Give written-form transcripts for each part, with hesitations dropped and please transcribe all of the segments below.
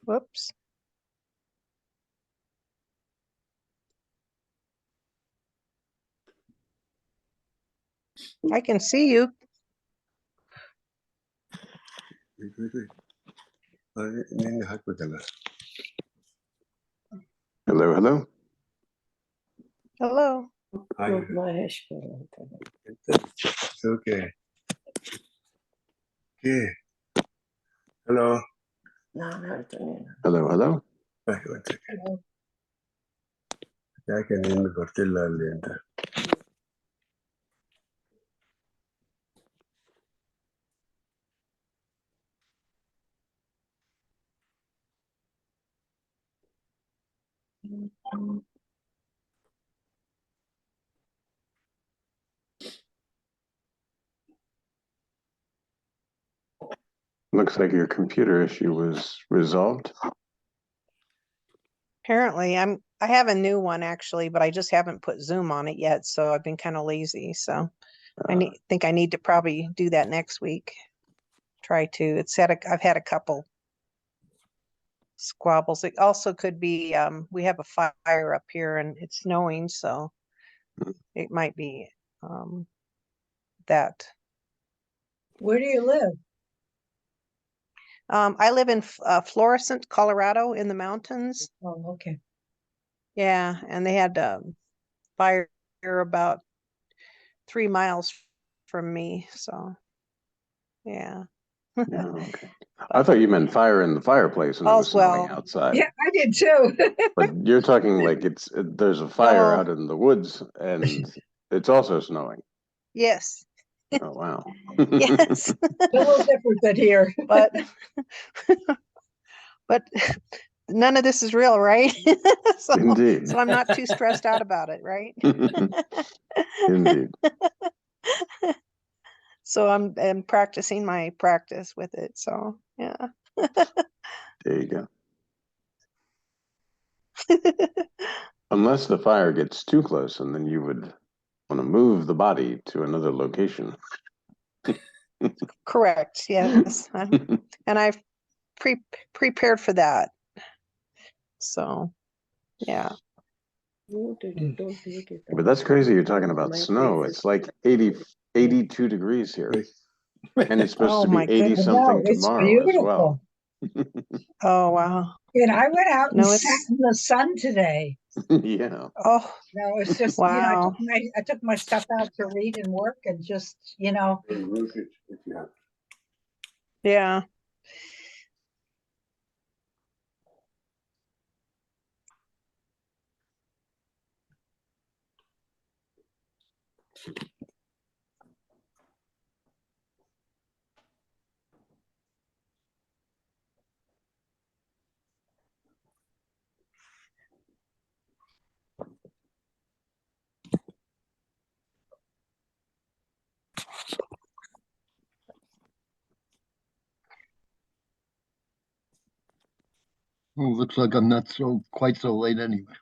Whoops. I can see you. Hello, hello. Hello. Okay. Okay. Hello. Hello, hello. ಯಾಕೆ ನಿನ್ನ ಗೊತ್ತಿಲ್ಲ ಅಲ್ಲಿ ಅಂತ. Looks like your computer issue was resolved. Apparently, I have a new one actually, but I just haven't put Zoom on it yet, so I've been kind of lazy. So think I need to probably do that next week. Try to. I've had a couple squabbles. It also could be we have a fire up here and it's snowing, so it might be that. Where do you live? I live in Florissant, Colorado, in the mountains. Oh, okay. Yeah, and they had fire about 3 miles from me, so yeah. Yeah, okay. I thought you meant fire in the fireplace and it was snowing outside. Yeah, I did too. But you're talking like there's a fire out in the woods and it's also snowing. Yes. Oh wow. Yes. A little different than here. But none of this is real, right? Indeed. So I'm not too stressed out about it, right? Indeed. So I'm practicing my practice with it. So yeah. There you go. Unless the fire gets too close, and then you would want to move the body to another location. Correct. Yes. And I've prepared for that. So yeah. But that's crazy. You're talking about snow. It's like 82 degrees here. And it's supposed to be 80 something tomorrow as well. Oh, wow. And I went out and sat in the sun today. Yeah. Oh, no, it's just, wow. I took my stuff out to read and work and just, Yeah. Well, looks like I'm not quite so late anyway.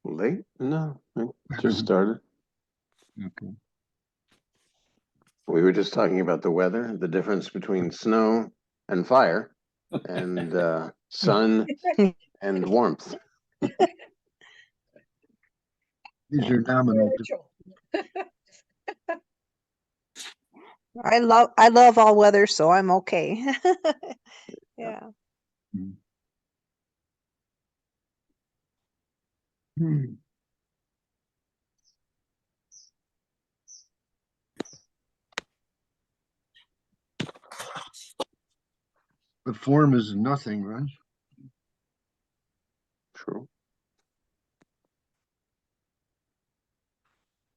Late? No, I just started. Okay. We were just talking about the weather, the difference between snow and fire, and sun and warmth. These are nominal. I love all weather, so I'm okay. Yeah. Hmm. The form is nothing, right? True.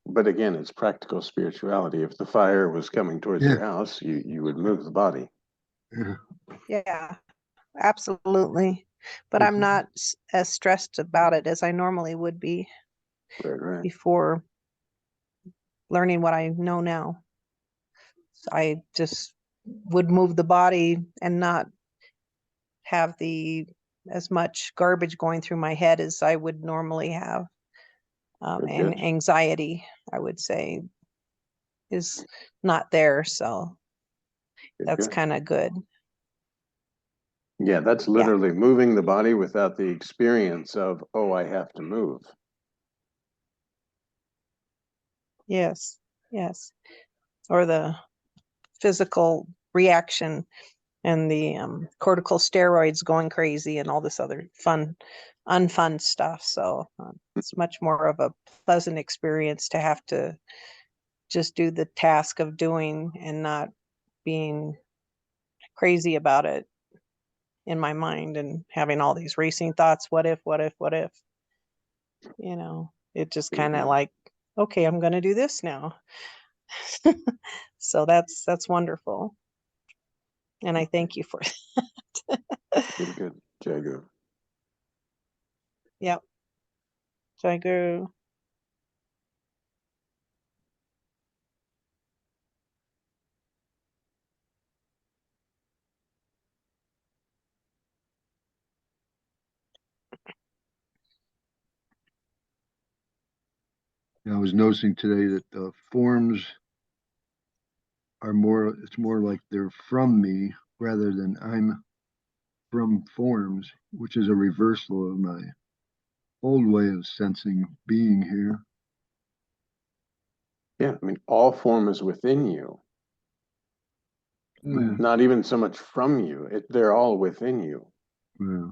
But again, it's practical spirituality. If the fire was coming towards your house, you would move the body. Yeah. Yeah, absolutely. But I'm not as stressed about it as I normally would be Right. before learning what I know now. So I just would move the body and not have as much garbage going through my head as I would normally have. And anxiety, I would say, is not there. So that's kind of good. Yeah, that's literally moving the body without the experience of, oh, I have to move. Yes. Or the physical reaction and the cortical steroids going crazy and all this other unfun stuff. So it's much more of a pleasant experience to have to just do the task of doing and not being crazy about it in my mind and having all these racing thoughts. What if? It just kind of like, okay, I'm going to do this now. So that's wonderful. And I thank you for that. Good. Jai Guru. Yep. Jai Guru. I was noticing today that the forms are it's more like they're from me rather than I'm from forms, which is a reversal of my old way of sensing being here. Yeah, I mean, all form is within you. Yeah. Not even so much from you. They're all within you. Yeah.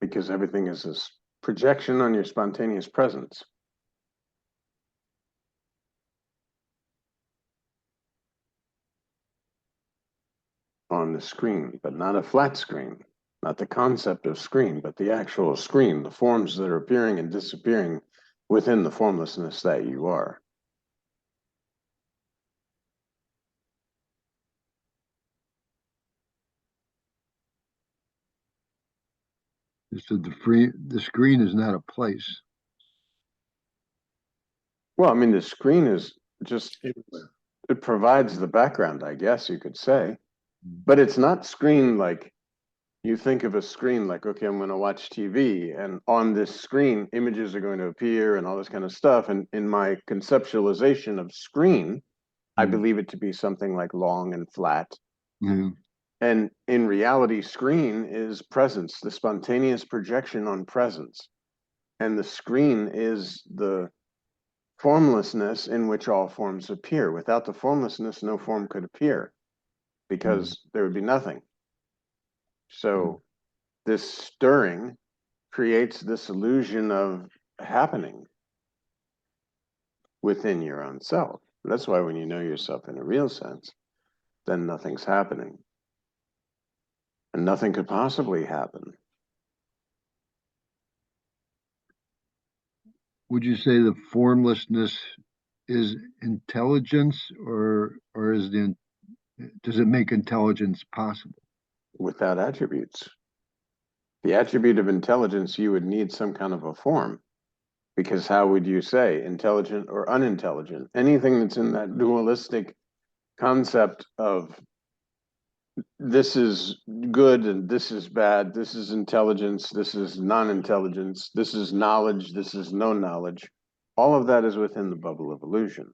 Because everything is this projection on your spontaneous presence. On the screen, but not a flat screen. Not the concept of screen, but the actual screen, the forms that are appearing and disappearing within the formlessness that you are. So the screen is not a place. Well, I mean, the screen is just, it provides the background, I guess you could say. But it's not screen like you think of a screen like, okay, I'm going to watch TV, and on this screen, images are going to appear and all this kind of stuff. And in my conceptualization of screen, I believe it to be something like long and flat. Yeah. And in reality, screen is presence, the spontaneous projection on presence. And the screen is the formlessness in which all forms appear. Without the formlessness, no form could appear because there would be nothing. So this stirring creates this illusion of happening within your own self. That's why when you know yourself in a real sense, then nothing's happening. And nothing could possibly happen. Would you say the formlessness is intelligence, or does it make intelligence possible? Without attributes. The attribute of intelligence, you would need some kind of a form. Because how would you say intelligent or unintelligent? Anything that's in that dualistic concept of this is good and this is bad, this is intelligence, this is non-intelligence, this is knowledge, this is no knowledge. All of that is within the bubble of illusion.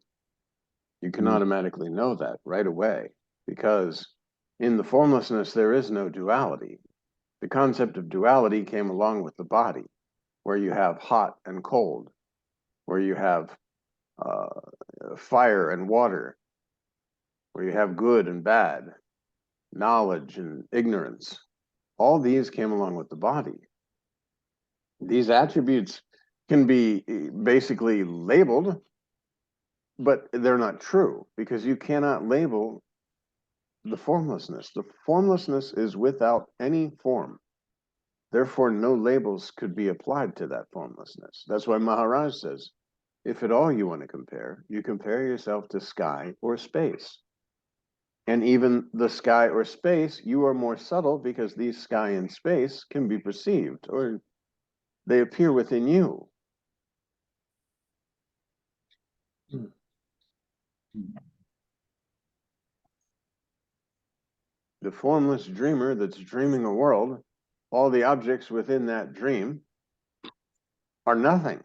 You can automatically know that right away because in the formlessness, there is no duality. The concept of duality came along with the body, where you have hot and cold, where you have fire and water, where you have good and bad, knowledge and ignorance. All these came along with the body. These attributes can be basically labeled, but they're not true, because you cannot label the formlessness. The formlessness is without any form. Therefore, no labels could be applied to that formlessness. That's why Maharaj says, if at all you want to compare, you compare yourself to sky or space. And even the sky or space, you are more subtle, because these sky and space can be perceived, or they appear within you. The formless dreamer that's dreaming a world, all the objects within that dream are nothing.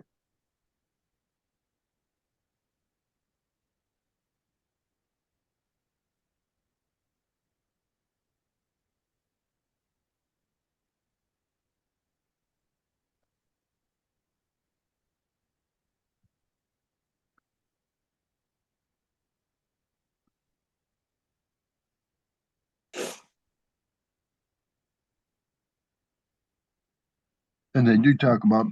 And they do talk about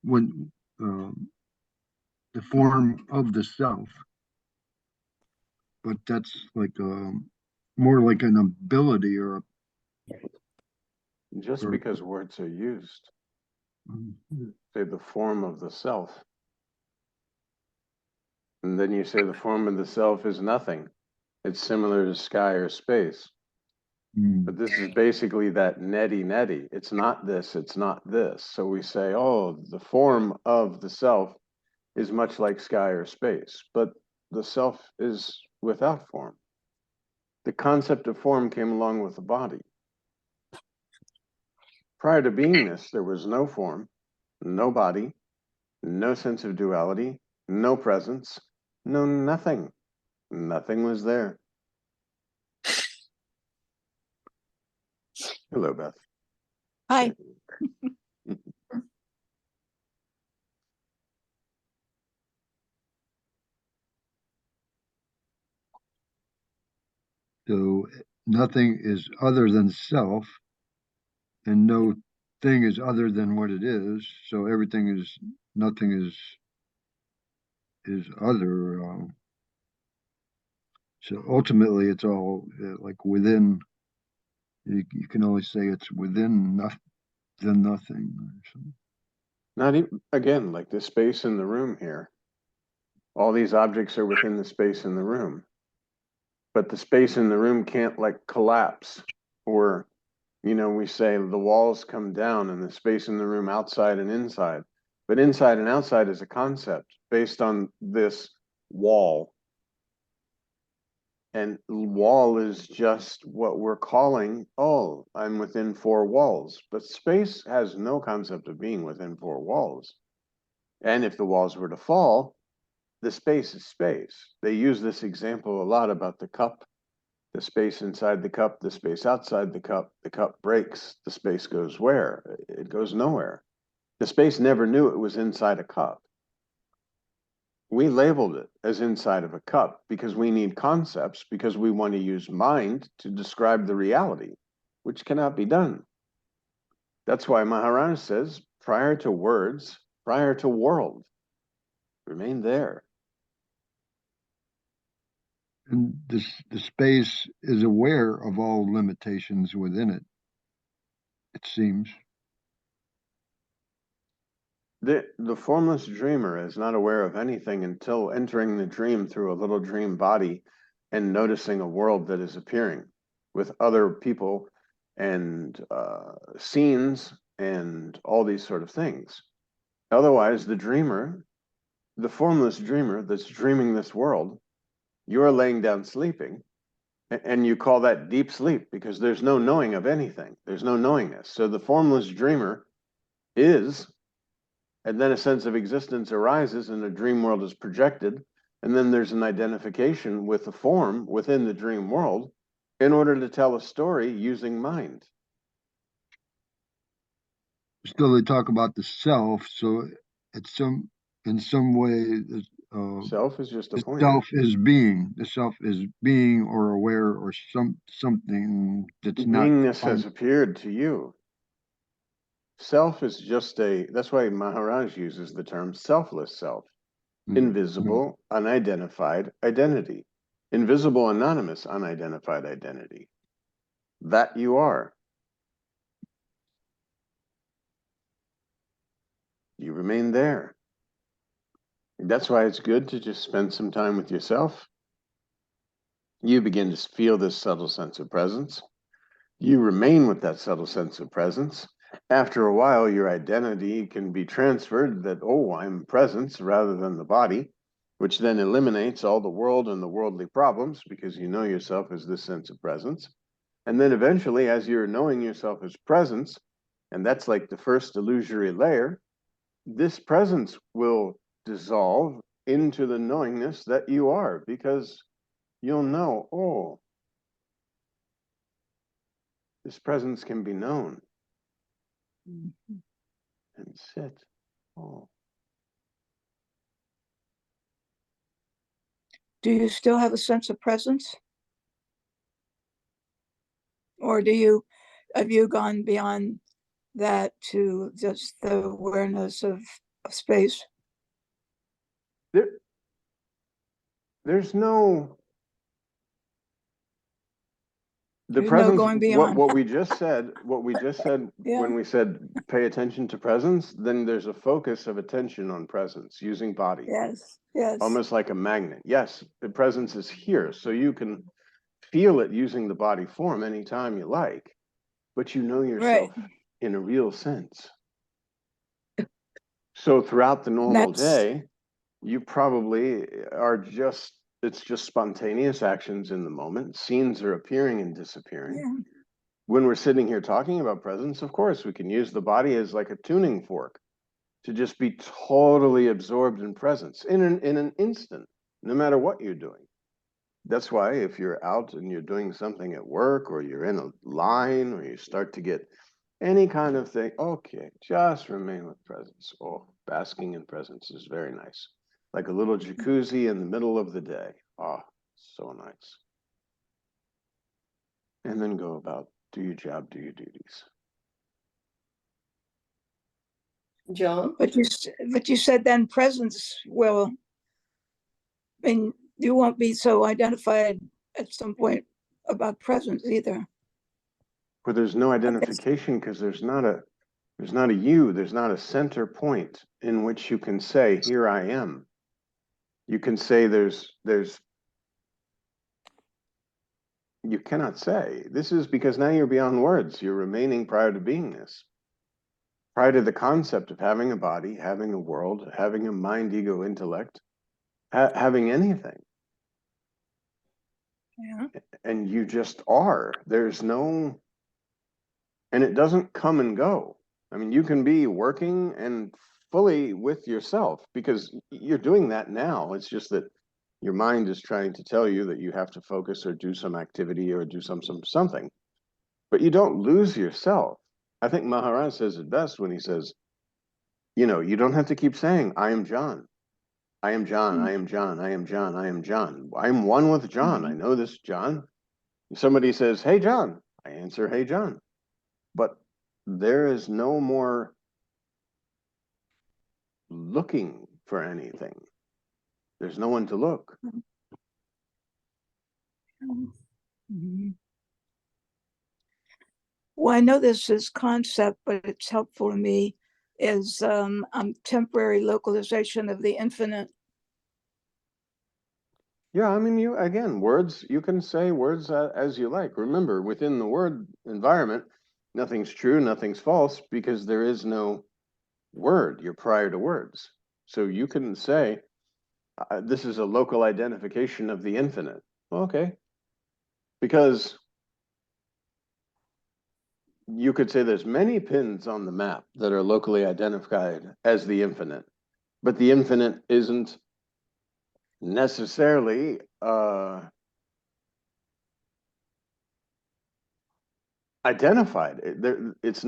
when the form of the self, but that's like more like an ability or a, Just or, because words are used, say the form of the self, and then you say the form of the self is nothing. It's similar to sky or space. But this is basically that neti. It's not this, it's not this. So we say, oh, the form of the self is much like sky or space, but the self is without form. The concept of form came along with the body. Prior to beingness, there was no form, no body, no sense of duality, no presence, no nothing. Nothing was there. Hello, Beth. Hi. so nothing is other than self, and no thing is other than what it is. So everything is, nothing is other. So ultimately, it's all like within. You can always say it's within nothing. Or something. Not even, again, like the space in the room here. All these objects are within the space in the room. But the space in the room can't like collapse, or, you know, we say the walls come down and the space in the room outside and inside. But inside and outside is a concept based on this wall. And wall is just what we're calling, oh, I'm within four walls. But space has no concept of being within four walls. And if the walls were to fall, the space is space. They use this example a lot about the cup, the space inside the cup, the space outside the cup breaks, the space goes where? It goes nowhere. The space never knew it was inside a cup. We labeled it as inside of a cup because we need concepts, because we want to use mind to describe the reality, which cannot be done. That's why Maharaj says, prior to words, prior to world, remain there. And the space is aware of all limitations within it. It seems. The formless dreamer is not aware of anything until entering the dream through a little dream body and noticing a world that is appearing with other people and scenes and all these sort of things. Otherwise, the dreamer, the formless dreamer that's dreaming this world, you're laying down sleeping, and you call that deep sleep because there's no knowing of anything. There's no knowingness. So the formless dreamer is, and then a sense of existence arises and a dream world is projected. And then there's an identification with the form within the dream world in order to tell a story using mind. Still, they talk about the self. So it's in some way, Self is just a the point. self is being. The self is being or aware or something that's not Beingness has defined. appeared to you. Self is just that's why Maharaj uses the term selfless self. Invisible, unidentified identity. Invisible, anonymous, unidentified identity. That you are. You remain there. That's why it's good to just spend some time with yourself. You begin to feel this subtle sense of presence. You remain with that subtle sense of presence. After a while, your identity can be transferred that, oh, I'm presence rather than the body, which then eliminates all the world and the worldly problems because you know yourself as this sense of presence. And then eventually, as you're knowing yourself as presence, and that's like the first illusory layer, this presence will dissolve into the knowingness that you are, because you'll know, oh, this presence can be known. And sit. Oh. Do you still have a sense of presence? Or have you gone beyond that to just the awareness of space? There's no, the There's no presence, going beyond. what we just said Yeah. when we said pay attention to presence, then there's a focus of attention on presence using body. Yes, yes. Almost like a magnet. Yes, the presence is here, so you can feel it using the body form anytime you like, but you know yourself in a real sense. So throughout the normal day, you probably are just, it's just spontaneous actions in the moment. Scenes are appearing and disappearing. Yeah. When we're sitting here talking about presence, of course, we can use the body as like a tuning fork to just be totally absorbed in presence in an instant, no matter what you're doing. That's why if you're out and you're doing something at work, or you're in a line, or you start to get any kind of thing, okay, just remain with presence. Oh, basking in presence is very nice. Like a little jacuzzi in the middle of the day. Oh, so nice. And then go about, do your job, do your duties. John? But you said then presence will, I mean, you won't be so identified at some point about presence either. But there's no identification because there's not a you, there's not a center point in which you can say, here I am. You can say you cannot say. This is because now you're beyond words. You're remaining prior to beingness. Prior to the concept of having a body, having a world, having a mind, ego, intellect, having anything. Yeah. And you just are. There's no, and it doesn't come and go. I mean, you can be working and fully with yourself because you're doing that now. It's just that your mind is trying to tell you that you have to focus or do some activity or do something, but you don't lose yourself. I think Maharaj says it best when he says, you know, you don't have to keep saying, I am John. I am John. I am John. I am John. I am John. I'm one with John. I know this John. If somebody says, hey, John, I answer, hey, John. But there is no more looking for anything. There's no one to look. Mhm. Well, I know this is concept, but it's helpful to me, is temporary localization of the infinite. Yeah, I mean, words, you can say words as you like. Remember, within the word environment, nothing's true, nothing's false, because there is no word. You're prior to words. So you can say, this is a local identification of the infinite. Okay. Because you could say there's many pins on the map that are locally identified as the infinite, but the infinite isn't necessarily identified. It's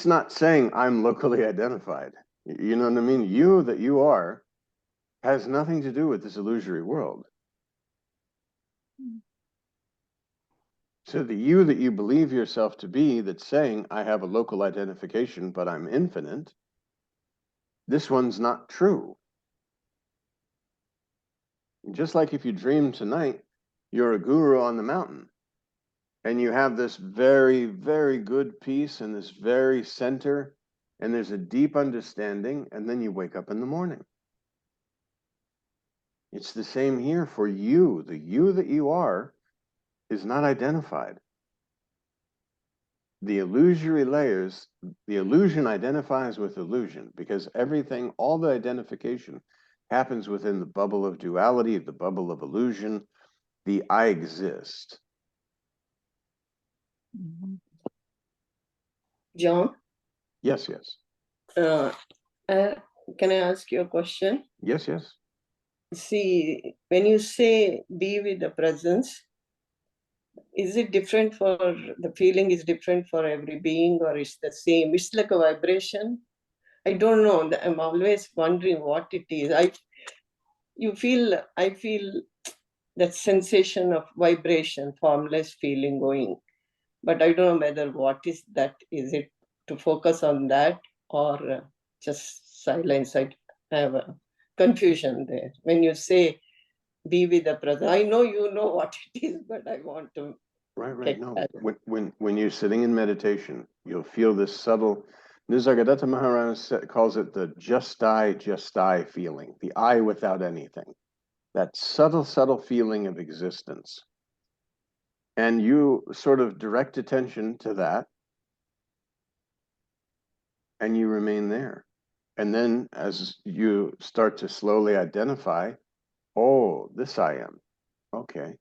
not saying I'm locally identified. You know what I mean? You that you are has nothing to do with this illusory world. So the you that you believe yourself to be, that's saying, I have a local identification, but I'm infinite, this one's not true. Just like if you dream tonight, you're a guru on the mountain, and you have this very, very good peace and this very center, and there's a deep understanding, and then you wake up in the morning. It's the same here for you. The you that you are is not identified. The illusory layers, the illusion identifies with illusion, because everything, all the identification happens within the bubble of duality, the bubble of illusion, the I exist. John, Yes, yes. Can I ask you a question? Yes, yes. See, when you say be with the presence, is it different for the feeling is different for every being, or is the same? It's like a vibration. I don't know. I'm always wondering what it is. I feel that sensation of vibration, formless feeling going. But I don't know whether what is that. Is it to focus on that, or just silence? I have a confusion there. When you say be with the present, I know you know what it is, but I want to. Right. No, when you're sitting in meditation, you'll feel this subtle. Nisargadatta Maharaj calls it the just I feeling, the I without anything. That subtle feeling of existence. And you sort of direct attention to that, and you remain there. And then as you start to slowly identify, oh, this I am. Okay.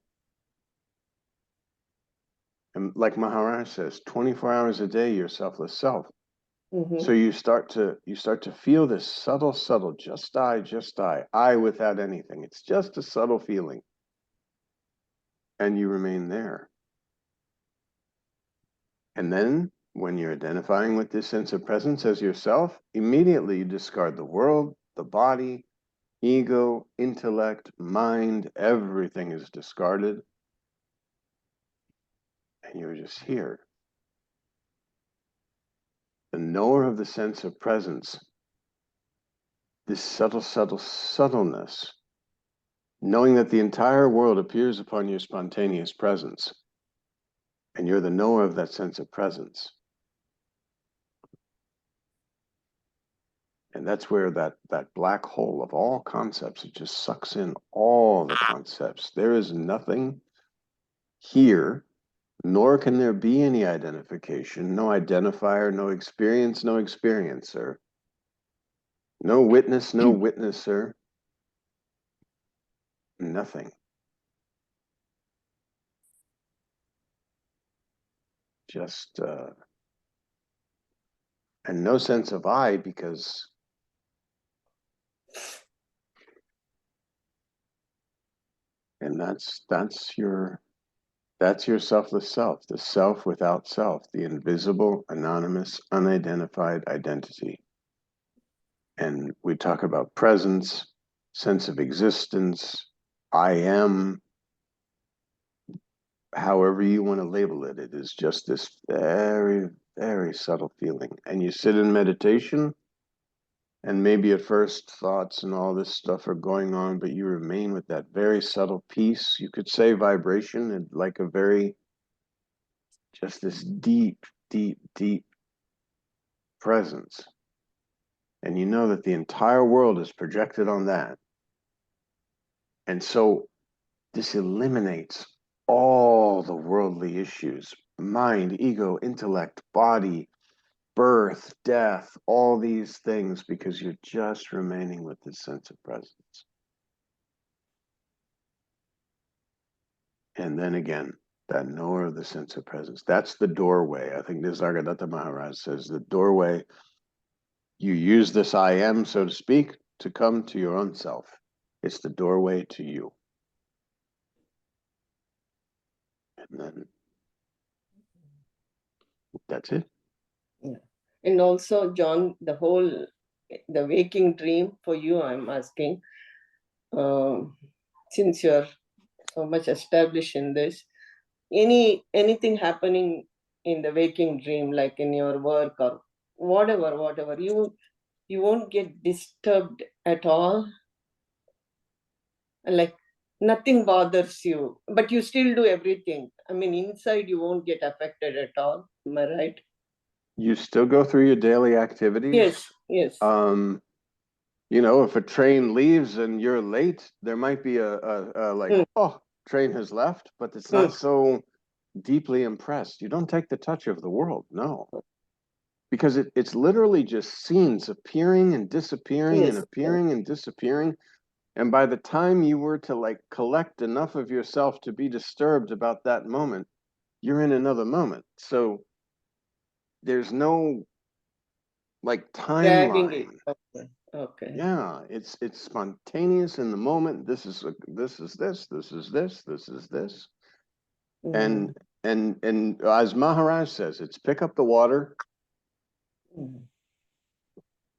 And like Maharaj says, 24 hours a day, your selfless self. Mm-hmm. So you start to feel this subtle, just I without anything. It's just a subtle feeling. And you remain there. And then when you're identifying with this sense of presence as yourself, immediately you discard the world, the body, ego, intellect, mind, everything is discarded. And you're just here. The knower of the sense of presence, this subtleness, knowing that the entire world appears upon your spontaneous presence, and you're the knower of that sense of presence. And that's where that black hole of all concepts, it just sucks in all the concepts. There is nothing here, nor can there be any identification, no identifier, no experience, no experiencer, no witness, no witnesser, nothing. Just, and no sense of I, because and that's your selfless self, the self without self, the invisible, anonymous, unidentified identity. And we talk about presence, sense of existence, I am, however you want to label it. It is just this very, very subtle feeling. And you sit in meditation, and maybe at first thoughts and all this stuff are going on, but you remain with that very subtle peace. You could say vibration, and like a very, just this deep presence. And you know that the entire world is projected on that. And so this eliminates all the worldly issues, mind, ego, intellect, body, birth, death, all these things, because you're just remaining with this sense of presence. And then again, that knower of the sense of presence. That's the doorway. I think Nisargadatta Maharaj says the doorway, you use this I am, so to speak, to come to your own self. It's the doorway to you. And then that's it. Yeah. And also, John, the waking dream for you, I'm asking, since you're so much established in this, anything happening in the waking dream, like in your work or whatever, you won't get disturbed at all, like nothing bothers you, but you still do everything. I mean, inside you won't get affected at all. Am I right? You still go through your daily activities. Yes. You know, if a train leaves and you're late, there might be a like, oh, train has left, but it's not so deeply impressed. You don't take the touch of the world, no. Because it's literally just scenes appearing and disappearing and appearing and disappearing. And by the time you were to like collect enough of yourself to be disturbed about that moment, you're in another moment. So there's no like timeline. Okay. Yeah, it's spontaneous in the moment. This is this. And as Maharaj says, it's pick up the water,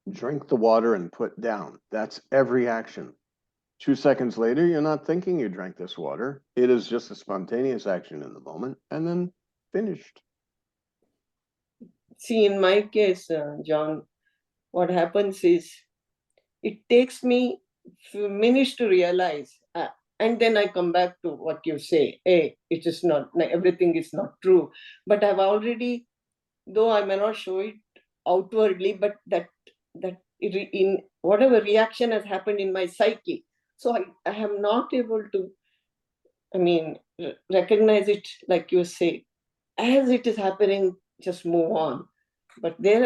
drink the water and put down. That's every action. 2 seconds later, you're not thinking you drank this water. It is just a spontaneous action in the moment and then finished. See, in my case, John, what happens is it takes me few minutes to realize, and then I come back to what you say. Hey, it is not, everything is not true. But I've already, though I may not show it outwardly, but that in whatever reaction has happened in my psyche. So I am not able to, I mean, recognize it like you say. As it is happening, just move on. But there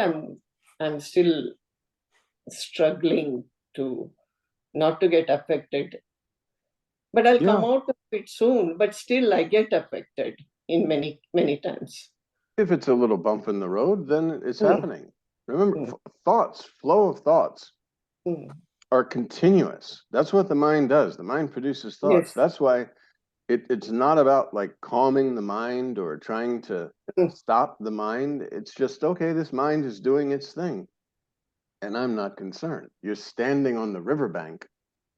I'm still struggling to not to get affected. But I'll come out of it soon, but still I get affected in many times. If it's a little bump in the road, then it's happening. Remember, flow of thoughts are continuous. That's what the mind does. The mind produces thoughts. That's why it's not about like calming the mind or trying to stop the mind. It's just, okay, this mind is doing its thing and I'm not concerned. You're standing on the riverbank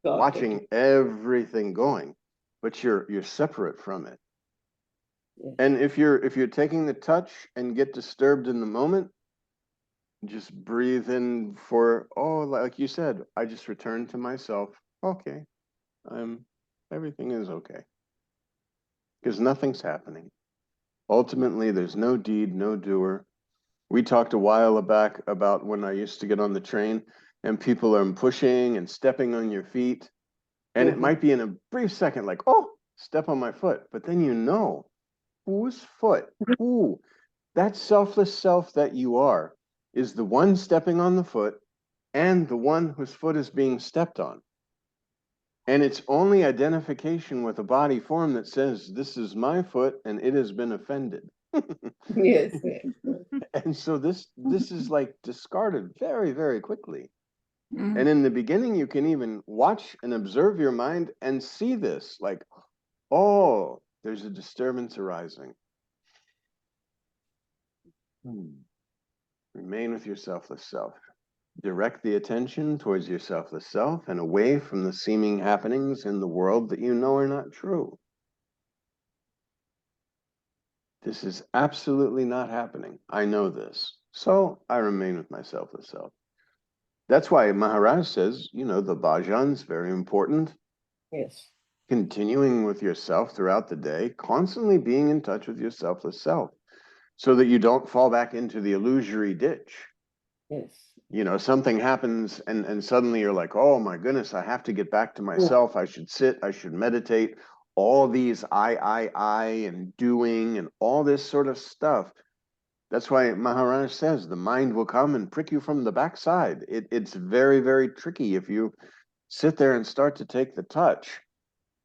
watching everything going, but you're separate from it. And if you're taking the touch and get disturbed in the moment, just breathe in for, oh, like you said, I just returned to myself. Okay, everything is okay. Because nothing's happening. Ultimately, there's no deed, no doer. We talked a while back about when I used to get on the train and people are pushing and stepping on your feet. And it might be in a brief second, like, oh, step on my foot. But then you know, whose foot? Who? That selfless self that you are is the one stepping on the foot and the one whose foot is being stepped on. And it's only identification with a body form that says, this is my foot and it has been offended. Yes. And so this is like discarded very, very quickly. And in the beginning, you can even watch and observe your mind and see this, like, oh, there's a disturbance arising. Remain with your selfless self. Direct the attention towards your selfless self and away from the seeming happenings in the world that you know are not true. This is absolutely not happening. I know this. So I remain with my selfless self. That's why Maharaj says, you know, the bhajan's very important. Yes. Continuing with yourself throughout the day, constantly being in touch with your selfless self so that you don't fall back into the illusory ditch. Yes. You know, something happens and suddenly you're like, oh my goodness, I have to get back to myself. I should sit, I should meditate. All these I and doing and all this sort of stuff. That's why Maharaj says the mind will come and prick you from the backside. It's very, very tricky if you sit there and start to take the touch.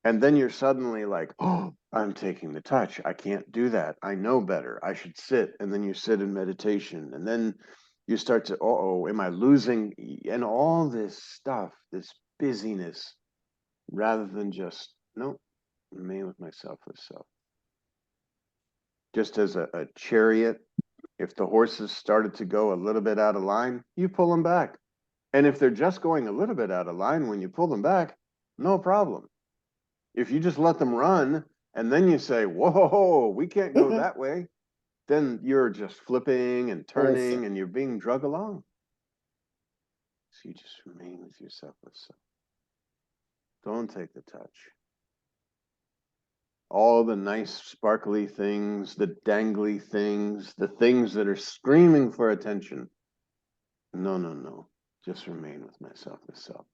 And then you're suddenly like, oh, I'm taking the touch. I can't do that. I know better. I should sit. And then you sit in meditation. And then you start to, oh, am I losing? And all this stuff, this busyness, rather than just, no, remain with my selfless self. Just as a chariot, if the horses started to go a little bit out of line, you pull them back. And if they're just going a little bit out of line, when you pull them back, no problem. If you just let them run and then you say, whoa, we can't go that way, then you're just flipping and turning and you're being drug along. So you just remain with your selfless self. Don't take the touch. All the nice sparkly things, the dangly things, the things that are screaming for attention. No, no, no. Just remain with my selfless self.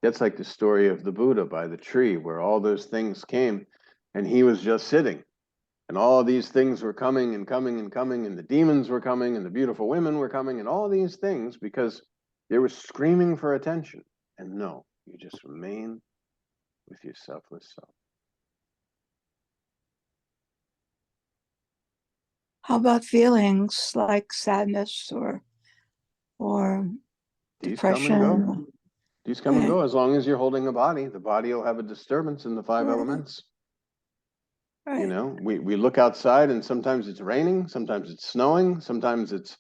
That's like the story of the Buddha by the tree, where all those things came and he was just sitting. And all these things were coming and coming and coming, and the demons were coming, and the beautiful women were coming, and all these things because they were screaming for attention. And no, you just remain with your selfless self. How about feelings like sadness or These come and depression? go. These come and go. As long as you're holding a body, the body will have a disturbance in the five elements. Right. You know, we look outside and sometimes it's raining, sometimes it's snowing, sometimes it's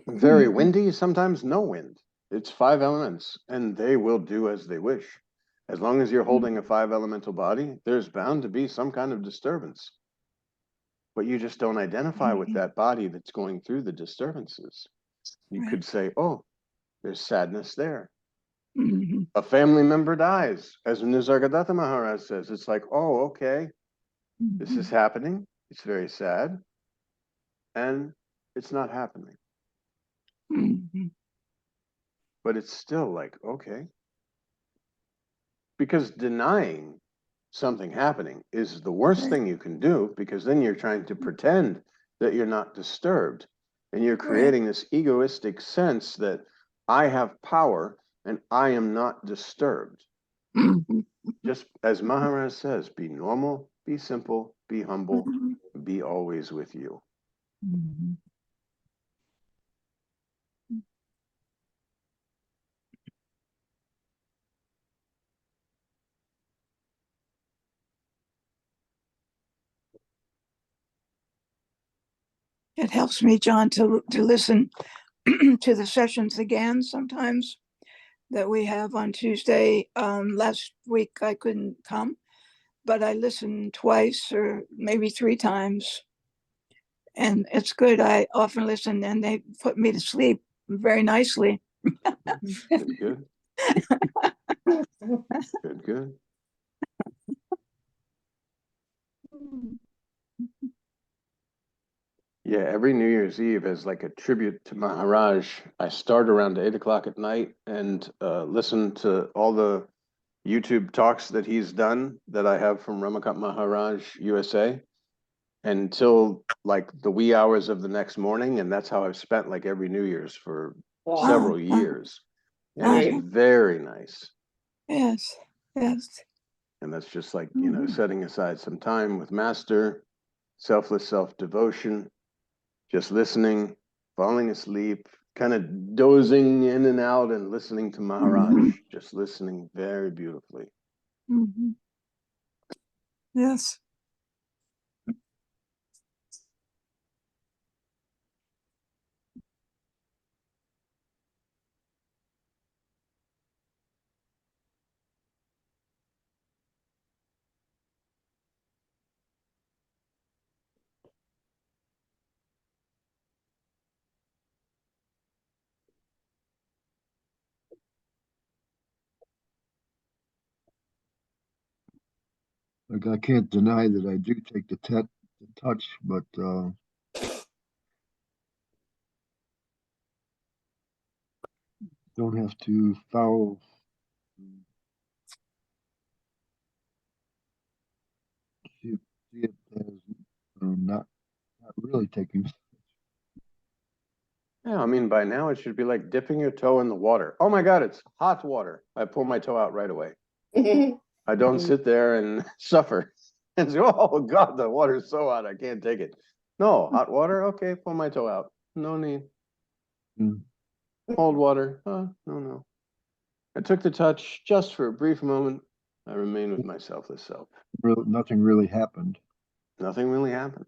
very windy, sometimes no wind. It's five elements and they will do as they wish. As long as you're holding a five elemental body, there's bound to be some kind of disturbance. But you just don't identify with that body that's going through the disturbances. You could say, oh, there's sadness there. A family member dies, as Nisargadatta Maharaj says. It's like, oh, okay, this is happening. It's very sad. And it's not happening. But it's still like, okay. Because denying something happening is the worst thing you can do, because then you're trying to pretend that you're not disturbed. And you're creating this egoistic sense that I have power and I am not disturbed. Just as Maharaj says, be normal, be simple, be humble, be always with you. It helps me, John, to listen to the sessions again sometimes that we have on Tuesday. Last week I couldn't come, but I listened twice or maybe three times. And it's good. I often listen and they put me to sleep very nicely. Good, good. Good, good. Yeah, every New Year's Eve is like a tribute to Maharaj. I start around 8 o'clock at night and listen to all the YouTube talks that he's done that I have from Ramakant Maharaj USA until like the wee hours of the next morning. And that's how I've spent like every New Year's for several years. And it's very nice. Yes, yes. And that's just like, you know, setting aside some time with Master, selfless self-devotion, just listening, falling asleep, kind of dozing in and out and listening to Maharaj, just listening very beautifully. Yes. Like I can't deny that I do take the touch, but don't have to follow. See it as not really taking. Yeah, I mean, by now it should be like dipping your toe in the water. Oh my God, it's hot water. I pull my toe out right away. I don't sit there and suffer and say, oh God, the water's so hot, I can't take it. No, hot water, okay, pull my toe out. No need. Cold water, no, no. I took the touch just for a brief moment. I remain with my selfless self. Nothing really happened. Nothing really happened.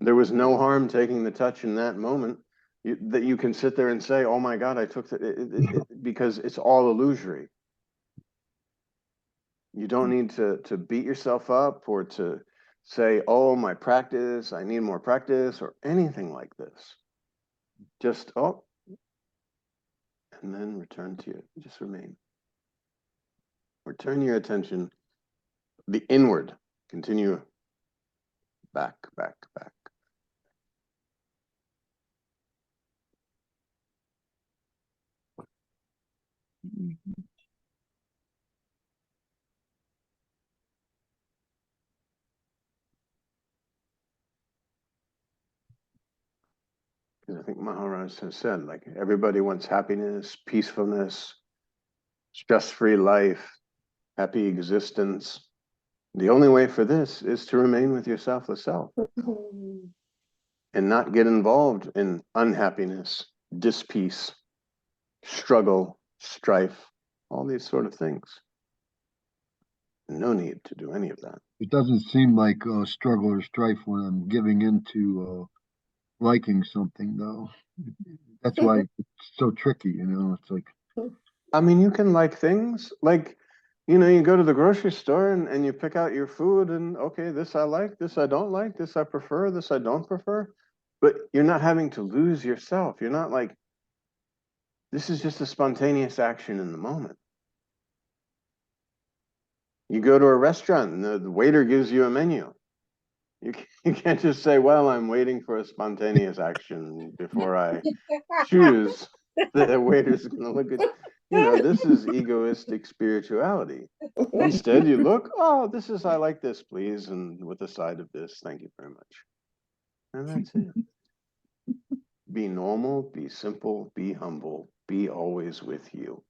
There was no harm taking the touch in that moment. That you can sit there and say, oh my God, I took because it's all illusory. You don't need to beat yourself up or to say, oh, my practice, I need more practice or anything like this. Just, oh, and then return to it. Just remain. Return your attention the inward. Continue back, back, back. I think Maharaj has said, like, everybody wants happiness, peacefulness, stress-free life, happy existence. The only way for this is to remain with your selfless self and not get involved in unhappiness, dispeace, struggle, strife, all these sort of things. No need to do any of that. It doesn't seem like struggle or strife when I'm giving into liking something, though. That's why it's so tricky, you know. It's like, I mean, you can like things, like, you know, you go to the grocery store and you pick out your food and, okay, this I like, this I don't like, this I prefer, this I don't prefer. But you're not having to lose yourself. You're not like, this is just a spontaneous action in the moment. You go to a restaurant and the waiter gives you a menu. You can't just say, well, I'm waiting for a spontaneous action before I choose. The waiter's going to look at, you know, this is egoistic spirituality. Instead, you look, oh, this is, I like this, please. And with a side of this, thank you very much. And that's it. Be normal, be simple, be humble, be always with you.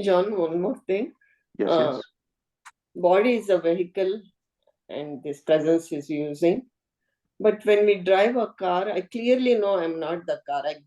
John, one more thing. Yes, yes. Body is a vehicle and this presence is using. But when we drive a car, I clearly know I'm not the car. I